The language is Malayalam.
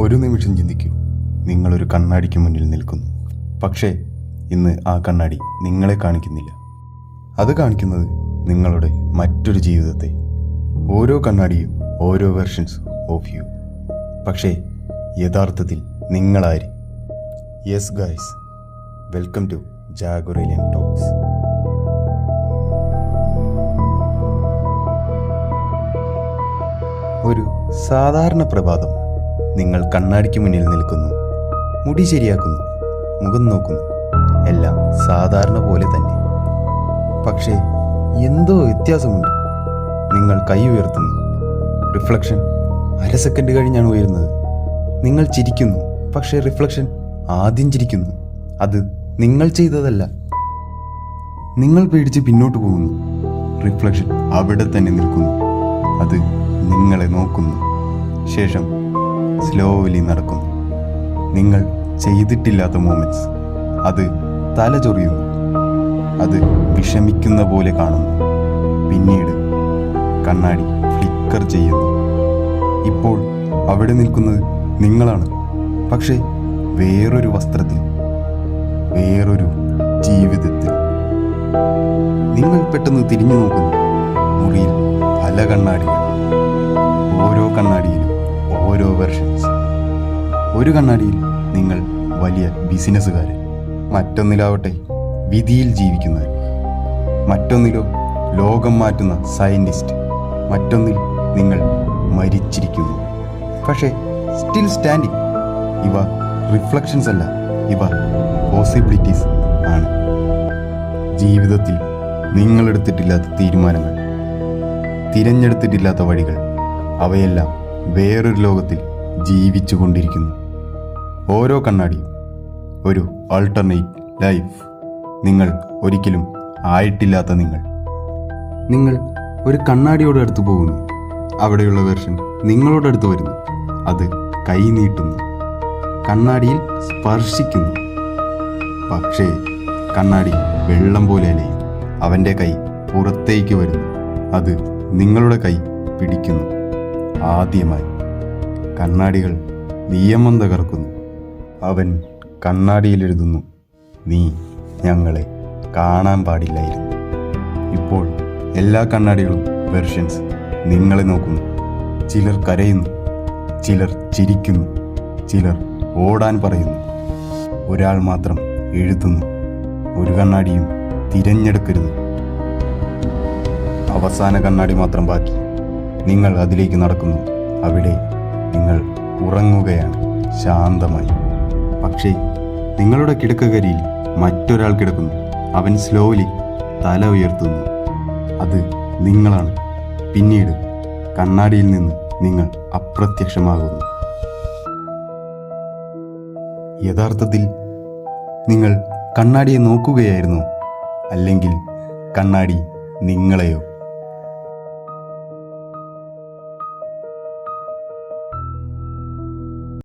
ഒരു നിമിഷം ചിന്തിക്കൂ, നിങ്ങളൊരു കണ്ണാടിക്ക് മുന്നിൽ നിൽക്കുന്നു. പക്ഷേ ഇന്ന് ആ കണ്ണാടി നിങ്ങളെ കാണിക്കുന്നില്ല. അത് കാണിക്കുന്നത് നിങ്ങളുടെ മറ്റൊരു ജീവിതത്തെ. ഓരോ കണ്ണാടിയും ഓരോ വെർഷൻസ് ഓഫ് യു. പക്ഷേ യഥാർത്ഥത്തിൽ നിങ്ങളാര്? യെസ് ഗൈസ്, വെൽക്കം ടു ജാഗുറേലിയൻ ടോക്സ്. ഒരു സാധാരണ പ്രഭാതം. നിങ്ങൾ കണ്ണാടിക്ക് മുന്നിൽ നിൽക്കുന്നു, മുടി ശരിയാക്കുന്നു, മുഖം നോക്കുന്നു, എല്ലാം സാധാരണ പോലെ തന്നെ. പക്ഷേ എന്തോ വ്യത്യാസമുണ്ട്. നിങ്ങൾ കൈ ഉയർത്തുന്നു, റിഫ്ലക്ഷൻ അര സെക്കൻഡ് കഴിഞ്ഞാണ് ഉയരുന്നത്. നിങ്ങൾ ചിരിക്കുന്നു, പക്ഷേ റിഫ്ലക്ഷൻ ആദ്യം ചിരിക്കുന്നു. അത് നിങ്ങൾ ചെയ്തതല്ല. നിങ്ങൾ പേടിച്ച് പിന്നോട്ട് പോകുന്നു, റിഫ്ലക്ഷൻ അവിടെ തന്നെ നിൽക്കുന്നു. അത് നിങ്ങളെ നോക്കുന്നു. ശേഷം സ്ലോലി നടക്കുന്നു. നിങ്ങൾ ചെയ്തിട്ടില്ലാത്ത മൂമെന്റ്സ്. അത് തല ചൊറിയുന്നു, അത് വിഷമിക്കുന്ന പോലെ കാണുന്നു. പിന്നീട് കണ്ണാടി ഫ്ലിക്കർ ചെയ്യുന്നു. ഇപ്പോൾ അവിടെ നിൽക്കുന്നത് നിങ്ങളാണ്, പക്ഷേ വേറൊരു വസ്ത്രത്തിൽ, വേറൊരു ജീവിതത്തിൽ. നിങ്ങൾ പെട്ടെന്ന് തിരിഞ്ഞു നോക്കുന്നു. മുറിയിൽ പല കണ്ണാടികൾ, ഓരോ കണ്ണാടിയിലും ഓരോ വെർഷൻസ്. ഒരു കണ്ണാടിയിൽ നിങ്ങൾ വലിയ ബിസിനസ്സുകാരൻ, മറ്റൊന്നിലാവട്ടെ വിധിയിൽ ജീവിക്കുന്നവർ, മറ്റൊന്നിലോ ലോകം മാറ്റുന്ന സയന്റിസ്റ്റ്, മറ്റൊന്നിൽ നിങ്ങൾ മരിച്ചിരിക്കുന്നു. പക്ഷേ സ്റ്റിൽ സ്റ്റാൻഡിങ്. ഇവ റിഫ്ലക്ഷൻസ് അല്ല, ഇവ പോസിബിലിറ്റീസ് ആണ്. ജീവിതത്തിൽ നിങ്ങളെടുത്തിട്ടില്ലാത്ത തീരുമാനങ്ങൾ, തിരഞ്ഞെടുത്തിട്ടില്ലാത്ത വഴികൾ, അവയെല്ലാം വേറൊരു ലോകത്തിൽ ജീവിച്ചു കൊണ്ടിരിക്കുന്നു. ഓരോ കണ്ണാടിയും ഒരു ആൾട്ടർനേറ്റ് ലൈഫ്. നിങ്ങൾ ഒരിക്കലും ആയിട്ടില്ലാത്ത നിങ്ങൾ ഒരു കണ്ണാടിയോട് അടുത്ത് പോകുന്നു. അവിടെയുള്ള വെർഷൻ നിങ്ങളോടടുത്ത് വരുന്നു. അത് കൈ നീട്ടുന്നു, കണ്ണാടിയിൽ സ്പർശിക്കുന്നു. പക്ഷേ കണ്ണാടി വെള്ളം പോലെ അലയും. അവൻ്റെ കൈ പുറത്തേക്ക് വരുന്നു. അത് നിങ്ങളുടെ കൈ പിടിക്കുന്നു. ആദ്യമായി കണ്ണാടികൾ നിയമം തകർക്കുന്നു. അവൻ കണ്ണാടിയിൽ എഴുതുന്നു, നീ ഞങ്ങളെ കാണാൻ പാടില്ലായിരുന്നു. ഇപ്പോൾ എല്ലാ കണ്ണാടികളും വെർഷൻസ് നിങ്ങളെ നോക്കുന്നു. ചിലർ കരയുന്നു, ചിലർ ചിരിക്കുന്നു, ചിലർ ഓടാൻ പറയുന്നു. ഒരാൾ മാത്രം എഴുതുന്നു, ഒരു കണ്ണാടിയും തിരഞ്ഞെടുക്കരുത്. അവസാന കണ്ണാടി മാത്രം ബാക്കി. നിങ്ങൾ അതിലേക്ക് നടക്കുന്നു. അവിടെ നിങ്ങൾ ഉറങ്ങുകയാണ് ശാന്തമായി. പക്ഷേ നിങ്ങളുടെ കിടക്കകരിയിൽ മറ്റൊരാൾ കിടക്കുന്നു. അവൻ സ്ലോലി തല ഉയർത്തുന്നു. അത് നിങ്ങളാണ്. പിന്നീട് കണ്ണാടിയിൽ നിന്ന് നിങ്ങൾ അപ്രത്യക്ഷമാകുന്നു. യഥാർത്ഥത്തിൽ നിങ്ങൾ കണ്ണാടിയെ നോക്കുകയായിരുന്നോ? അല്ലെങ്കിൽ കണ്ണാടി നിങ്ങളെയോ?